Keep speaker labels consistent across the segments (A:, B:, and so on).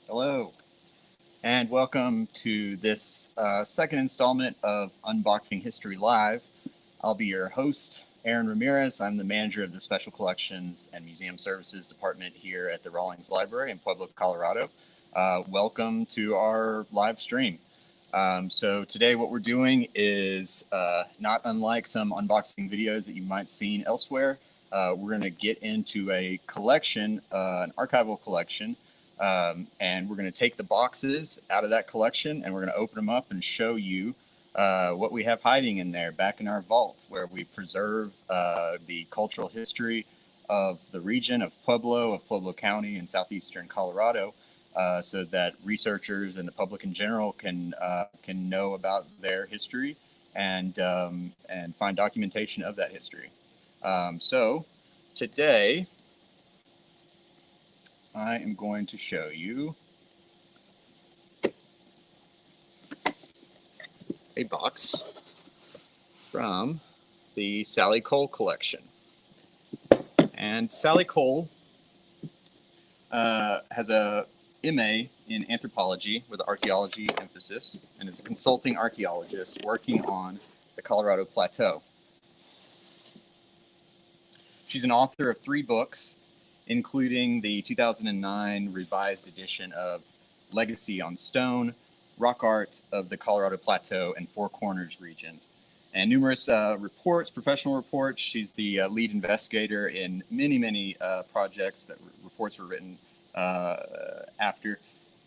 A: Hello, and welcome to this second installment of Unboxing History Live. I'll be your host, Aaron Ramirez. I'm the manager of the Special Collections and Museum Services Department here at the Rawlings Library in Pueblo, Colorado. Welcome to our live stream. So today what we're doing is not unlike some unboxing videos that you might seen elsewhere. We're going to get into a collection, an archival collection, and we're going to take the boxes out of that collection and we're going to open them up and show you what we have hiding in there back in our vault, where we preserve the cultural history of the region of Pueblo County in southeastern Colorado, so that researchers and the public in general can know about their history and find documentation of that history. So today I am going to show you a box from the Sally Cole collection. And Sally Cole has a MA in anthropology with an archaeology emphasis and is a consulting archaeologist working on the Colorado Plateau. She's an author of 3 books, including the 2009 revised edition of Legacy on Stone, Rock Art of the Colorado Plateau and Four Corners region, and numerous reports, professional reports. She's the lead investigator in many projects that reports were written after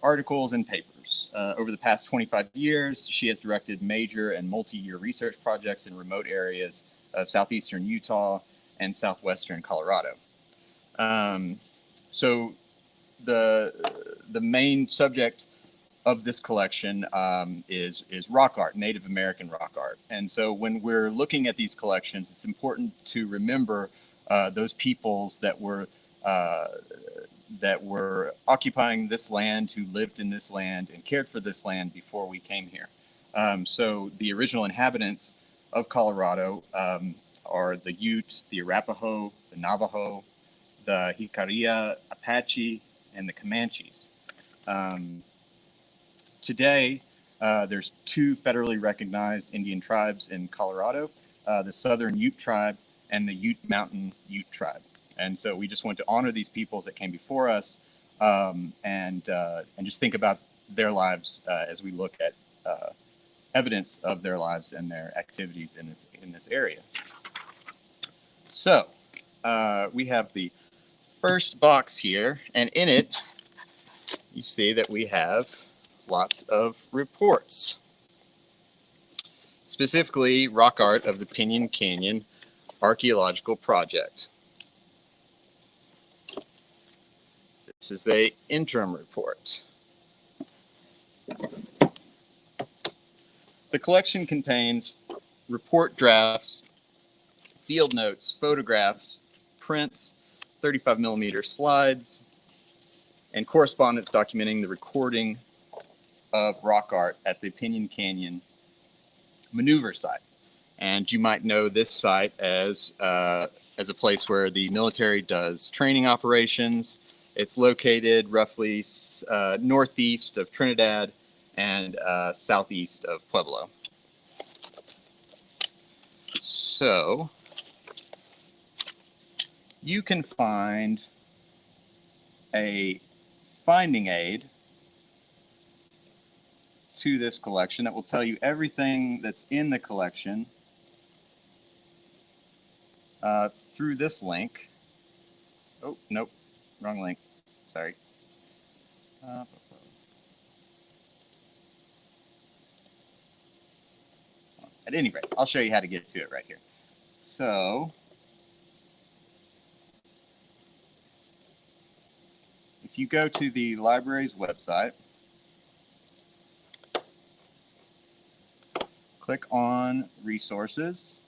A: articles and papers. Over the past 25 years, she has directed major and multi-year research projects in remote areas of southeastern Utah and southwestern Colorado. So the main subject of this collection is rock art, Native American rock art. And so when we're looking at these collections, it's important to remember those peoples that were occupying this land, who lived in this land and cared for this land before we came here. So the original inhabitants of Colorado are the Ute, the Arapaho, the Navajo, the Jicarilla, Apache, and the Comanches. Today, there's 2 federally recognized Indian tribes in Colorado, the Southern Ute tribe and the Ute Mountain Ute tribe. And so we just want to honor these peoples that came before us, and just think about their lives as we look at evidence of their lives and their activities in this area. So we have the first box here, and in it you see that we have lots of reports, specifically rock art of the Pinon Canyon Archaeological Project. This is the interim report. The collection contains report drafts, field notes, photographs, prints, 35mm slides, and correspondence documenting the recording of rock art at the Pinon Canyon Maneuver Site. And you might know this site as a place where the military does training operations. It's located roughly northeast of Trinidad and southeast of Pueblo. So you can find a finding aid to this collection that will tell you everything that's in the collection through this link. Oh, nope, wrong link. Sorry. At any rate, I'll show you how to get to it right here. So if you go to the library's website, click on Resources,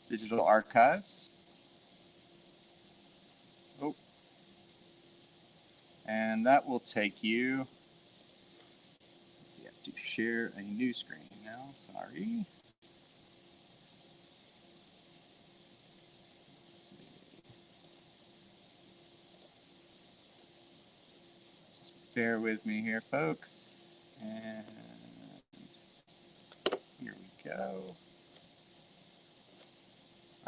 A: Digital Archives. Oh. And that will take you, let's see, I have to share a new screen now, sorry. Let's see. Just Bear with me here, folks. And here we go.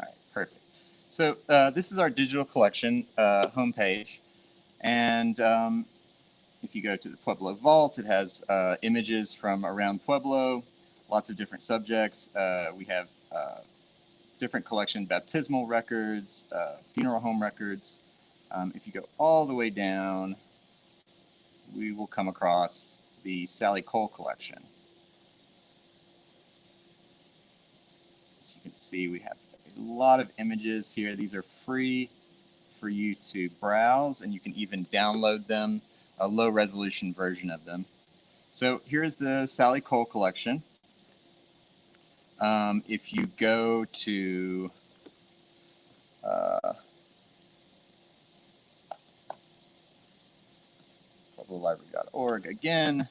A: All right, perfect. So this is our digital collection homepage. And if you go to the Pueblo Vault, it has images from around Pueblo, lots of different subjects. We have different collection baptismal records, funeral home records. If you go all the way down, we will come across the Sally Cole collection. As you can see, we have a lot of images here. These are free for you to browse, and you can even download them, a low resolution version of them. So here's the Sally Cole collection. If you go to pueblolibrary.org again,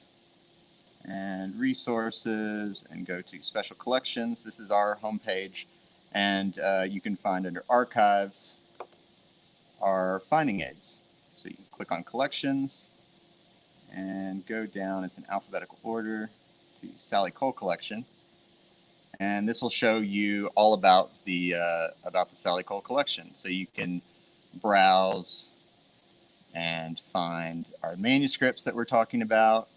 A: and resources, and go to special collections. This is our homepage, and you can find under archives our finding aids. So you can click on collections and go down. It's in alphabetical order to Sally Cole collection, and this will show you all about the Sally Cole collection. So you can browse and find our manuscripts that we're talking about,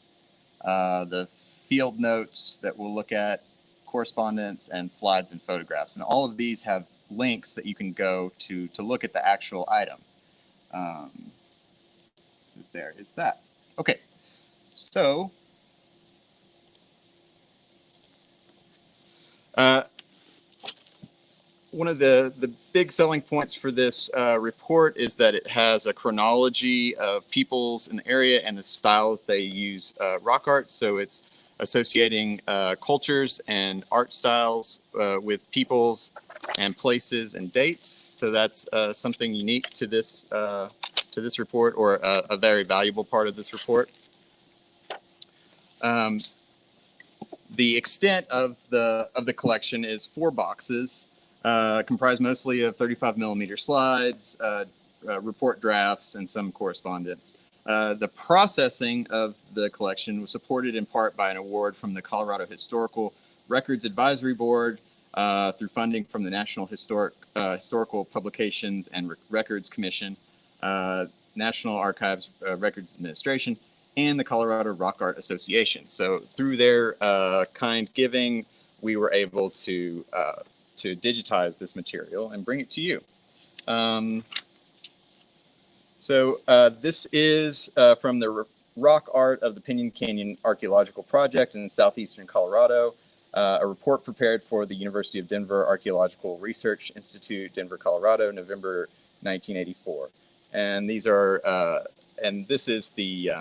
A: the field notes that we'll look at, correspondence, and slides and photographs. And all of these have links that you can go to look at the actual item. So there is that. Okay, so one of the big selling points for this report is that it has a chronology of peoples in the area and the style that they use rock art. So it's associating cultures and art styles with peoples and places and dates. So that's something unique to this report, or a very valuable part of this report. The extent of the collection is 4 boxes, comprised mostly of 35mm slides, report drafts, and some correspondence. The processing of the collection was supported in part by an award from the Colorado Historical Records Advisory Board, through funding from the National Historical Publications and Records Commission, National Archives Records Administration, and the Colorado Rock Art Association. So through their kind giving, we were able to digitize this material and bring it to you. This is from the rock art of the Pinon Canyon Archaeological Project in southeastern Colorado, a report prepared for the University of Denver Archaeological Research Institute, Denver, Colorado, November 1984. And these are, and this is the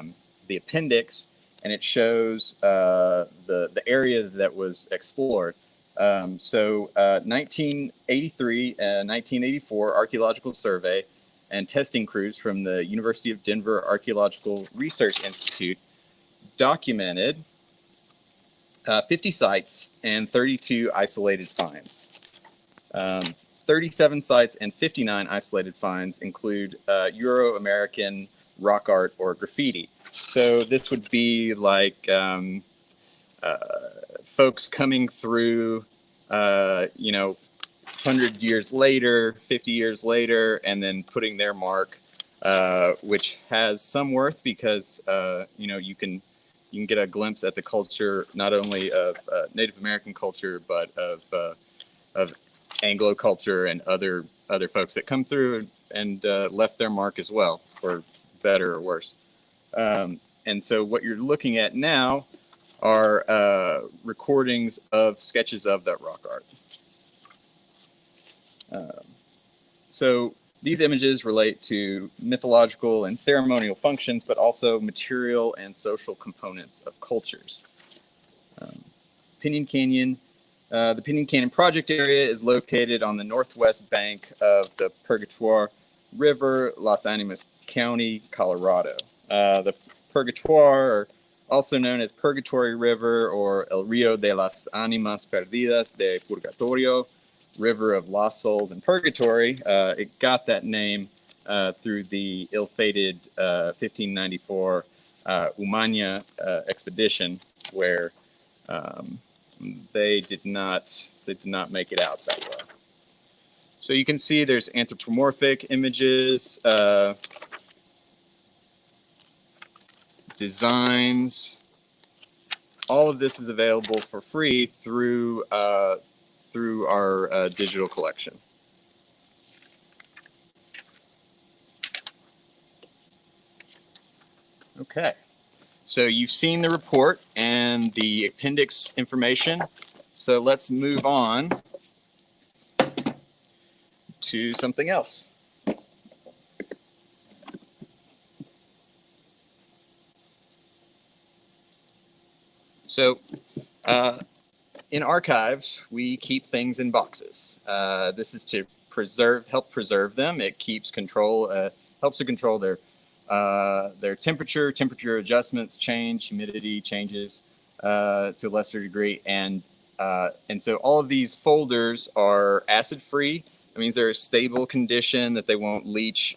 A: appendix, and it shows the area that was explored. 1983 and 1984 archaeological survey and testing crews from the University of Denver Archaeological Research Institute documented 50 sites and 32 isolated finds. 37 sites and 59 isolated finds include Euro-American rock art or graffiti. So this would be like folks coming through, 100 years later, 50 years later, and then putting their mark, which has some worth because, you can get a glimpse at the culture, not only of Native American culture, but of Anglo culture and other folks that come through and left their mark as well, for better or worse. And so what you're looking at now are recordings of sketches of that rock art. So these images relate to mythological and ceremonial functions, but also material and social components of cultures. Pinyon Canyon. The Pinyon Canyon project area is located on the northwest bank of the Purgatoire River, Las Animas County, Colorado. The Purgatoire, also known as Purgatory River or El Rio de las Animas Perdidas de Purgatorio, River of Lost Souls in Purgatory. It got that name through the ill-fated 1594 Umanya expedition, where they did not make it out that well. So you can see there's anthropomorphic images, designs. All of this is available for free through our digital collection. Okay, so you've seen the report and the appendix information. So let's move on to something else. So in archives, we keep things in boxes. This is to help preserve them. It keeps control, helps to control their temperature adjustments change, humidity changes to a lesser degree, and so all of these folders are acid-free. That means they're a stable condition, that they won't leach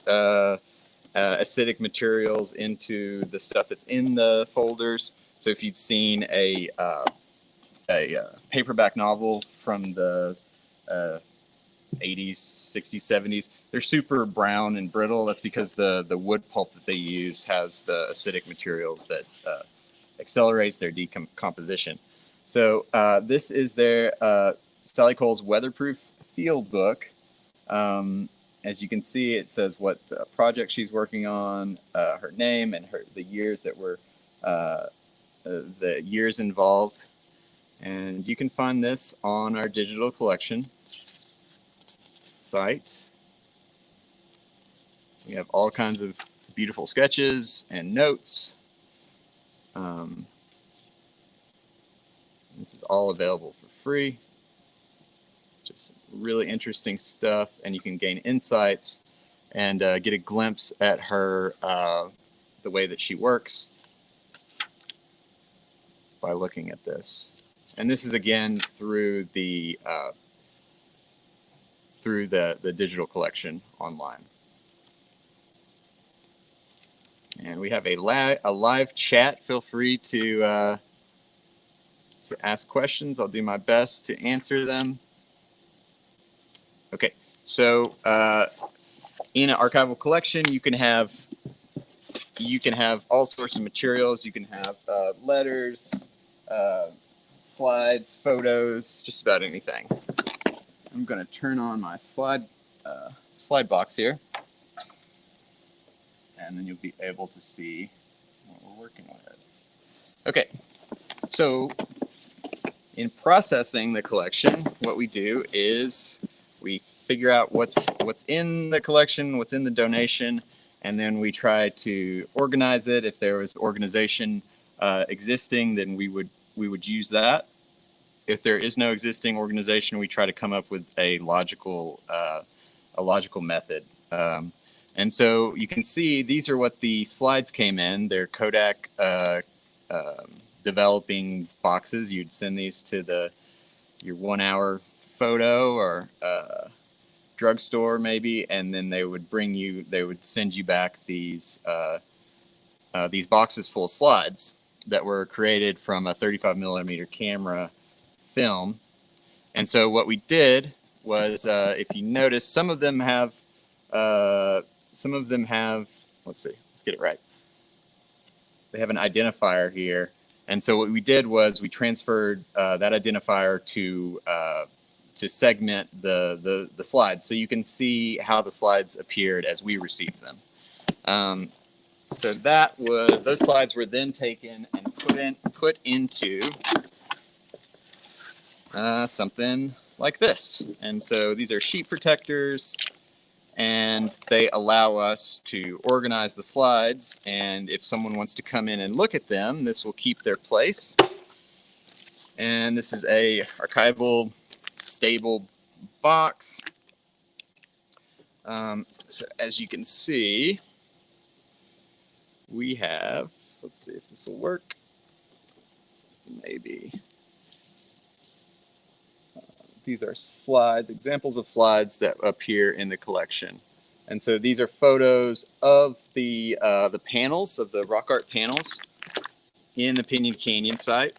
A: acidic materials into the stuff that's in the folders. So if you've seen a paperback novel from the 80s, 60s, 70s, they're super brown and brittle. That's because the wood pulp that they use has the acidic materials that accelerates their decomposition. So this is their Sally Cole's Weatherproof field book. As you can see, it says what project she's working on, her name, and the years that were the years involved. And you can find this on our digital collection site. We have all kinds of beautiful sketches and notes. This is all available for free. Just really interesting stuff, and you can gain insights and get a glimpse at her, the way that she works by looking at this. And this is again through the digital collection online. And we have a live chat. Feel free to ask questions. I'll do my best to answer them. Okay, so in an archival collection, you can have all sorts of materials. You can have letters, slides, photos, just about anything. I'm going to turn on my slide box here, and then you'll be able to see what we're working with. Okay, so in processing the collection, what we do is we figure out what's in the collection, what's in the donation, and then we try to organize it. If there was organization existing, then we would use that. If there is no existing organization, we try to come up with a logical method. And so you can see these are what the slides came in. They're Kodak developing boxes. You'd send these to your 1 hour photo or drugstore maybe, and then they would send you back these boxes full of slides that were created from a 35mm camera film. And so what we did was, if you notice, some of them have, let's see, let's get it right. They have an identifier here. And so what we did was we transferred that identifier to segment the slides, so you can see how the slides appeared as we received them. So those slides were then taken and put into something like this. And so these are sheet protectors, and they allow us to organize the slides. And if someone wants to come in and look at them, this will keep their place. And this is a archival stable box. So as you can see, we have, let's see if this will work. Maybe. These are slides, examples of slides that appear in the collection. And so these are photos of the panels, of the rock art panels in the Pinyon Canyon site.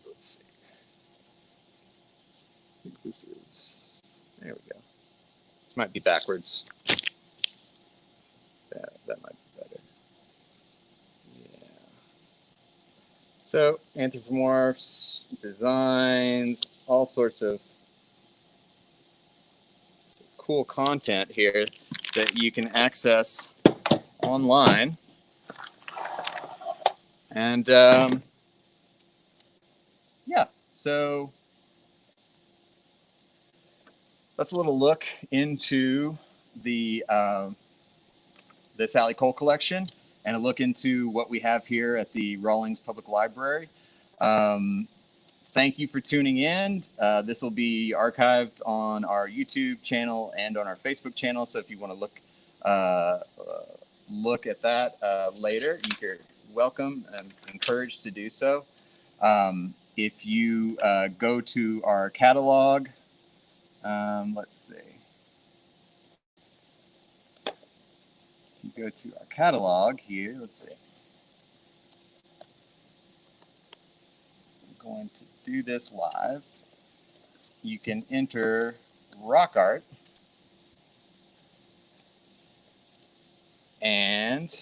A: Let's see. I think this is, there we go. This might be backwards. That might be better. Yeah. So anthropomorphs, designs, all sorts of cool content here that you can access online. And yeah, so that's a little look into the Sally Cole collection and a look into what we have here at the Rawlings Public Library. Thank you for tuning in. This will be archived on our YouTube channel and on our Facebook channel. So if you want to look at that later, you're welcome and encouraged to do so. If you go to our catalog, let's see. If you go to our catalog here, let's see. I'm going to do this live. You can enter rock art, and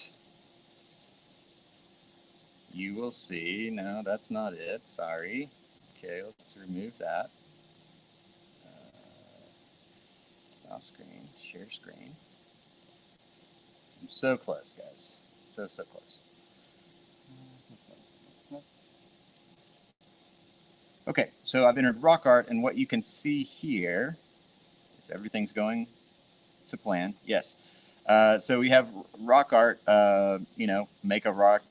A: you will see, no, that's not it, sorry. Okay, let's remove that. Stop screen, share screen. I'm so close, guys. So close. Okay, so I've entered rock art, and what you can see here is everything's going to plan. Yes. So we have rock art, you know, make a rock,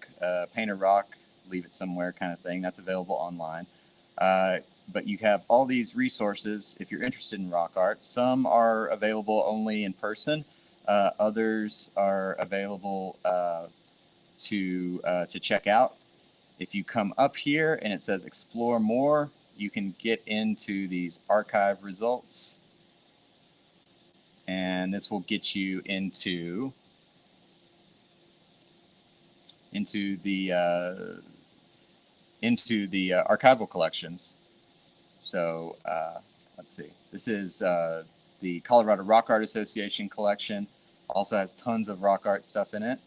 A: paint a rock, leave it somewhere kind of thing. That's available online. But you have all these resources if you're interested in rock art. Some are available only in person. Others are available to check out. If you come up here and it says explore more, you can get into these archive results. And this will get you into the archival collections. So let's see. This is the Colorado Rock Art Association collection. Also has tons of rock art stuff in it.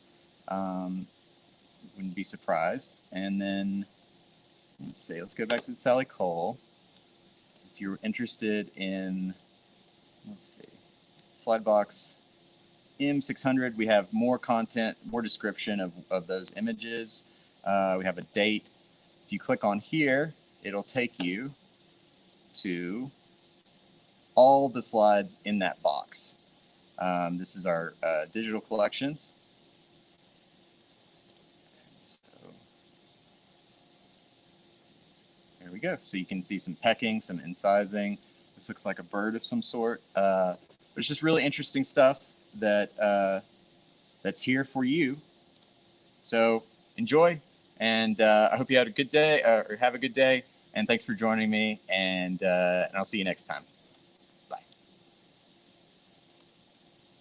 A: Wouldn't be surprised. And then let's see. Let's go back to Sally Cole. If you're interested in, let's see, Slidebox M600, we have more content, more description of those images. We have a date. If you click on here, it'll take you to all the slides in that box. This is our digital collections. So there we go. So you can see some pecking, some incising. This looks like a bird of some sort. But it's just really interesting stuff that that's here for you. So enjoy, and I hope you had a good day, or have a good day. And thanks for joining me. And I'll see you next time.